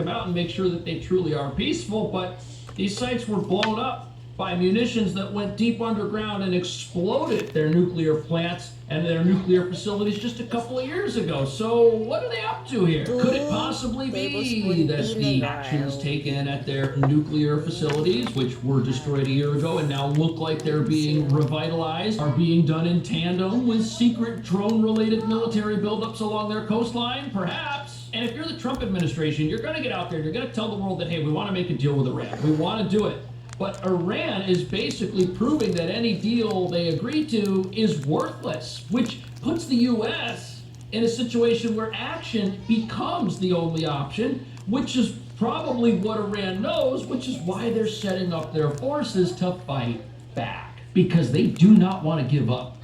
come out and make sure that they truly are peaceful, but these sites were blown up by munitions that went deep underground and exploded their nuclear plants and their nuclear facilities just a couple of years ago. So what are they up to here? Could it possibly be that the actions taken at their nuclear facilities, which were destroyed a year ago and now look like they're being revitalized, are being done in tandem with secret drone-related military buildups along their coastline? Perhaps. And if you're the Trump administration, you're going to get out there, you're going to tell the world that, hey, we want to make a deal with Iran. We want to do it. But Iran is basically proving that any deal they agree to is worthless, which puts the U.S. in a situation where action becomes the only option, which is probably what Iran knows, which is why they're setting up their forces to fight back, because they do not want to give up.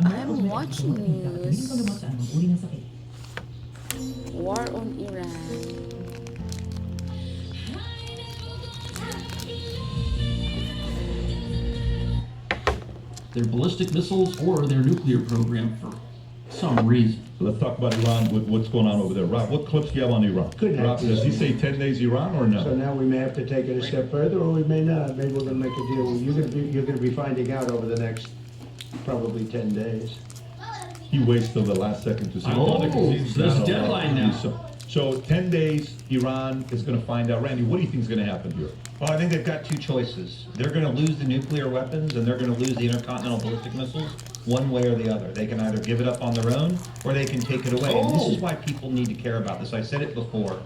I'm watching news. War on Iran. Their ballistic missiles or their nuclear program for some reason. Let's talk about Iran, what's going on over there. Rob, what clips do you have on Iran? Rob, does he say 10 days Iran or no? So now we may have to take it a step further, or we may not. Maybe we're gonna make a deal. You're gonna be finding out over the next probably 10 days. He waits till the last second to say. Oh, there's a deadline now. So 10 days, Iran is going to find out. Randy, what do you think is going to happen here? Well, I think they've got two choices. They're going to lose the nuclear weapons and they're going to lose the intercontinental ballistic missiles one way or the other. They can either give it up on their own or they can take it away. And this is why people need to care about this. I said it before.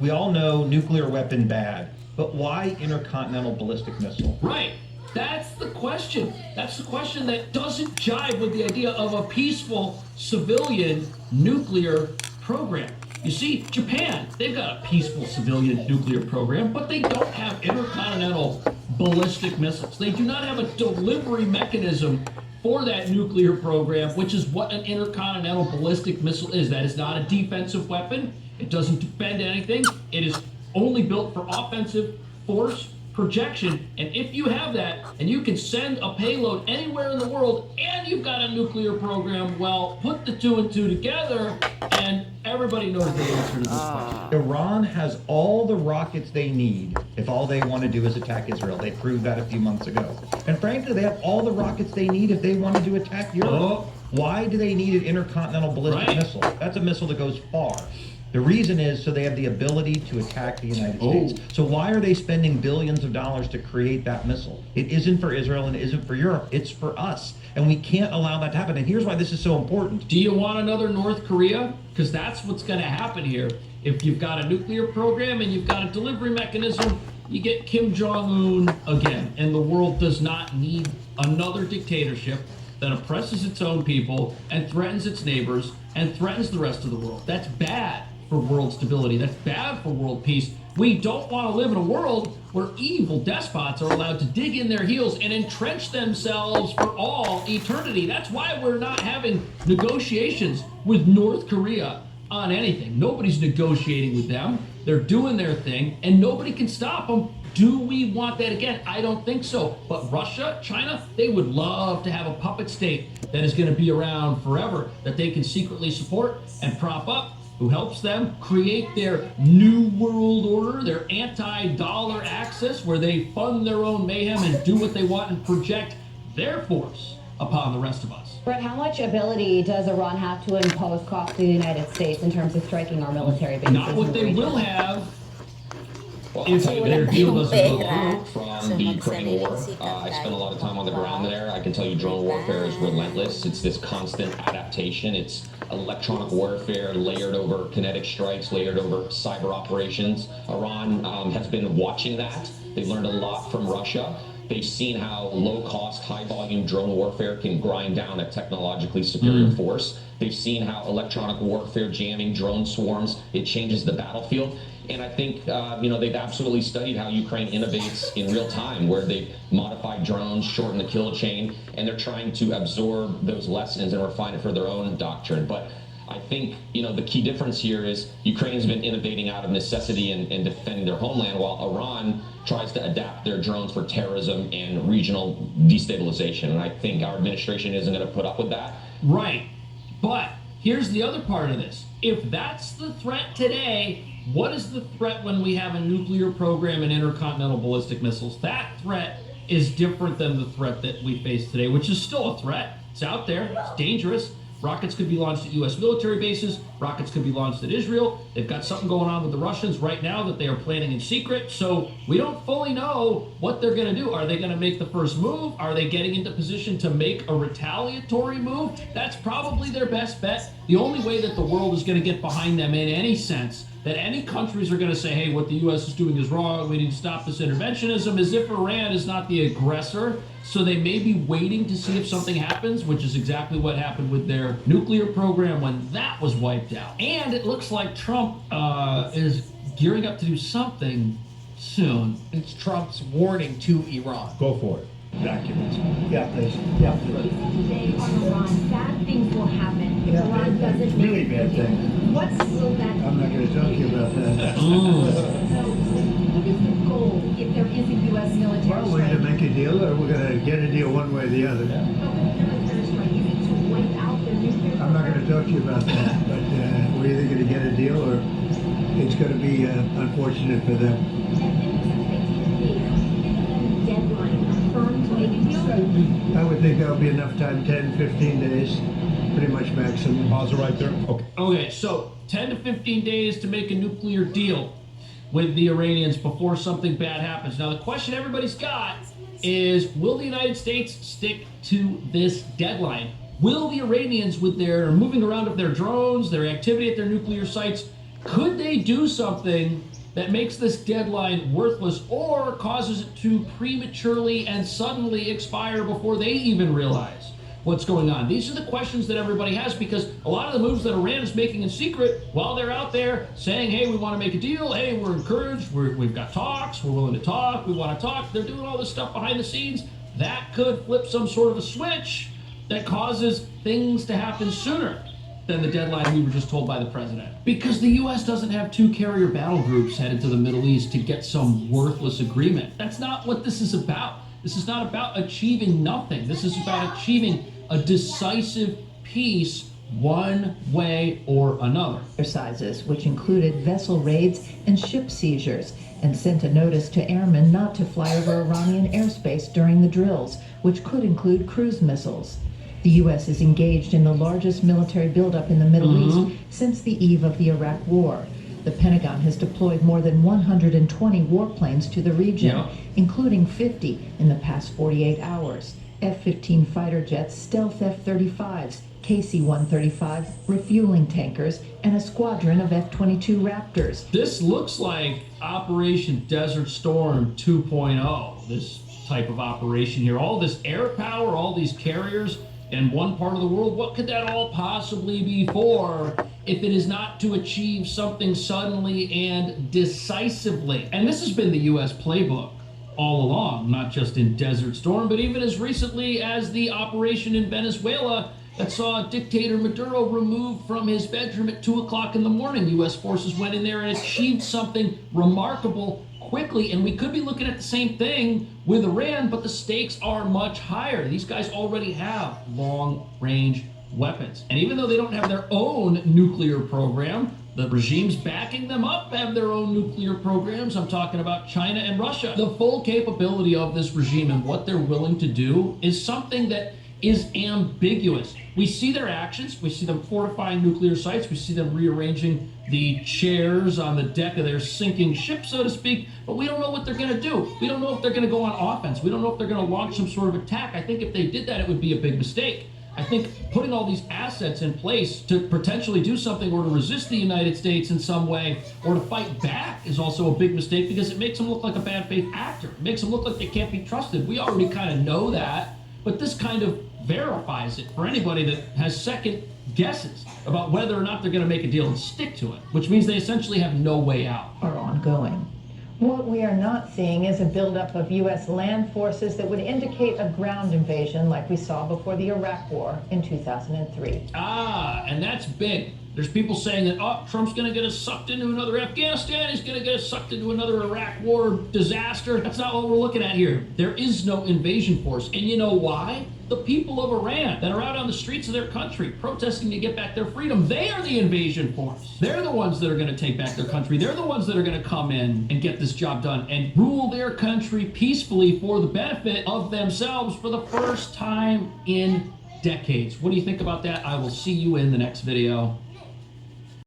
We all know nuclear weapon bad, but why intercontinental ballistic missile? Right. That's the question. That's the question that doesn't jive with the idea of a peaceful civilian nuclear program. You see, Japan, they've got a peaceful civilian nuclear program, but they don't have intercontinental ballistic missiles. They do not have a delivery mechanism for that nuclear program, which is what an intercontinental ballistic missile is. That is not a defensive weapon. It doesn't defend anything. It is only built for offensive force projection. And if you have that and you can send a payload anywhere in the world and you've got a nuclear program, well, put the two and two together and everybody knows the answer to this question. Iran has all the rockets they need if all they want to do is attack Israel. They proved that a few months ago. And frankly, they have all the rockets they need if they wanted to attack Europe. Why do they need an intercontinental ballistic missile? That's a missile that goes far. The reason is so they have the ability to attack the United States. So why are they spending billions of dollars to create that missile? It isn't for Israel and it isn't for Europe. It's for us. And we can't allow that to happen. And here's why this is so important. Do you want another North Korea? Because that's what's going to happen here. If you've got a nuclear program and you've got a delivery mechanism, you get Kim Jong-un again. And the world does not need another dictatorship that oppresses its own people and threatens its neighbors and threatens the rest of the world. That's bad for world stability. That's bad for world peace. We don't want to live in a world where evil despots are allowed to dig in their heels and entrench themselves for all eternity. That's why we're not having negotiations with North Korea on anything. Nobody's negotiating with them. They're doing their thing, and nobody can stop them. Do we want that again? I don't think so. But Russia, China, they would love to have a puppet state that is going to be around forever, that they can secretly support and prop up, who helps them create their new world order, their anti-dollar axis, where they fund their own mayhem and do what they want and project their force upon the rest of us. Brett, how much ability does Iran have to impose cost to the United States in terms of striking our military bases? Not what they will have if their deal doesn't go through. From the Ukraine war, I spent a lot of time on the ground there. I can tell you drone warfare is relentless. It's this constant adaptation. It's electronic warfare layered over kinetic strikes, layered over cyber operations. Iran has been watching that. They've learned a lot from Russia. They've seen how low-cost, high-volume drone warfare can grind down a technologically superior force. They've seen how electronic warfare jamming drone swarms, it changes the battlefield. And I think, they've absolutely studied how Ukraine innovates in real time, where they've modified drones, shortened the kill chain, and they're trying to absorb those lessons and refine it for their own doctrine. But I think, the key difference here is Ukraine's been innovating out of necessity and defending their homeland, while Iran tries to adapt their drones for terrorism and regional destabilization. And I think our administration isn't going to put up with that. Right. But here's the other part of this. If that's the threat today, what is the threat when we have a nuclear program and intercontinental ballistic missiles? That threat is different than the threat that we face today, which is still a threat. It's out there. It's dangerous. Rockets could be launched at U.S. military bases. Rockets could be launched at Israel. They've got something going on with the Russians right now that they are planning in secret. So we don't fully know what they're going to do. Are they going to make the first move? Are they getting into position to make a retaliatory move? That's probably their best bet. The only way that the world is going to get behind them in any sense, that any countries are going to say, hey, what the U.S. is doing is wrong, we need to stop this interventionism, as if Iran is not the aggressor. So they may be waiting to see if something happens, which is exactly what happened with their nuclear program when that was wiped out. And it looks like Trump is gearing up to do something soon. It's Trump's warning to Iran. Go for it. Documents. Yeah, please. Yeah, please. Today on Iran, bad things will happen if Yeah, Iran doesn't really make bad a deal. things. What will that I'm not gonna talk to you about that. So, what is the goal if there is a U.S. military Well, we're gonna strike? make a deal, or we're gonna get a deal one way or the other. But with military strike, is it to wipe out the nuclear I'm not gonna talk to you about that, but we're either gonna get a deal, or it's gonna be unfortunate for them. deadline confirmed to make a deal? I would think that'll be enough time, 10, 15 days, pretty much maximum. Pause it right there. Okay. Okay, so 10 to 15 days to make a nuclear deal with the Iranians before something bad happens. Now, the question everybody's got is, will the United States stick to this deadline? Will the Iranians, with their moving around of their drones, their activity at their nuclear sites, could they do something that makes this deadline worthless or causes it to prematurely and suddenly expire before they even realize what's going on? These are the questions that everybody has, because a lot of the moves that Iran is making in secret, while they're out there saying, hey, we want to make a deal, hey, we're encouraged, we've got talks, we're willing to talk, we want to talk, they're doing all this stuff behind the scenes. That could flip some sort of a switch that causes things to happen sooner than the deadline we were just told by the president. Because the U.S. doesn't have 2 carrier battle groups headed to the Middle East to get some worthless agreement. That's not what this is about. This is not about achieving nothing. This is about achieving a decisive peace one way or another. Exercises, which included vessel raids and ship seizures, and sent a notice to airmen not to fly over Iranian airspace during the drills, which could include cruise missiles. The U.S. is engaged in the largest military buildup in the Middle East since the eve of the Iraq War. The Pentagon has deployed more than 120 warplanes to the region, including 50 in the past 48 hours. F-15 fighter jets, stealth F-35s, KC-135 refueling tankers, and a squadron of F-22 Raptors. This looks like Operation Desert Storm 2.0, this type of operation here. All this air power, all these carriers in one part of the world, what could that all possibly be for if it is not to achieve something suddenly and decisively? And this has been the U.S. playbook all along, not just in Desert Storm, but even as recently as the operation in Venezuela that saw dictator Maduro removed from his bedroom at 2 o'clock in the morning. U.S. forces went in there and achieved something remarkable quickly, and we could be looking at the same thing with Iran, but the stakes are much higher. These guys already have long-range weapons, and even though they don't have their own nuclear program, the regimes backing them up have their own nuclear programs. I'm talking about China and Russia. The full capability of this regime and what they're willing to do is something that is ambiguous. We see their actions, we see them fortifying nuclear sites, we see them rearranging the chairs on the deck of their sinking ship, so to speak, but we don't know what they're gonna do. We don't know if they're gonna go on offense. We don't know if they're gonna launch some sort of attack. I think if they did that, it would be a big mistake. I think putting all these assets in place to potentially do something or to resist the United States in some way or to fight back is also a big mistake, because it makes them look like a bad faith actor. It makes them look like they can't be trusted. We already kind of know that, but this kind of verifies it for anybody that has second guesses about whether or not they're going to make a deal and stick to it, which means they essentially have no way out. Are ongoing. What we are not seeing is a buildup of U.S. land forces that would indicate a ground invasion like we saw before the Iraq War in 2003. And that's big. There's people saying that, oh, Trump's going to get us sucked into another Afghanistan. He's going to get us sucked into another Iraq war disaster. That's not what we're looking at here. There is no invasion force. And you know why? The people of Iran that are out on the streets of their country protesting to get back their freedom, they are the invasion force. They're the ones that are going to take back their country. They're the ones that are going to come in and get this job done and rule their country peacefully for the benefit of themselves for the first time in decades. What do you think about that? I will see you in the next video.